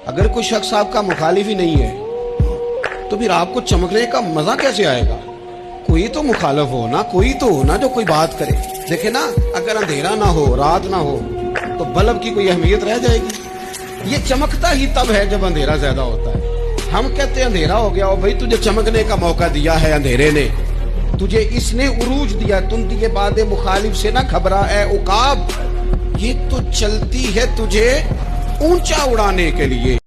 अगर कोई शख्स आपका मुखालिफ ही नहीं है तो फिर आपको चमकने का मजा कैसे आएगा? कोई तो मुखालिफ हो ना, कोई तो हो ना जो कोई बात करे। देखे ना, अगर अंधेरा ना हो, रात ना हो, तो बल्ब की कोई अहमियत रह जाएगी? ये चमकता ही तब है जब अंधेरा ज्यादा होता है। हम कहते हैं अंधेरा हो गया, और भाई तुझे चमकने का मौका दिया है अंधेरे ने, तुझे इसने उरूज दिया, तुम दिए बाद मुखालिफ से ना घबरा है उकाब, ये तो चलती है तुझे ऊंचा उड़ाने के लिए।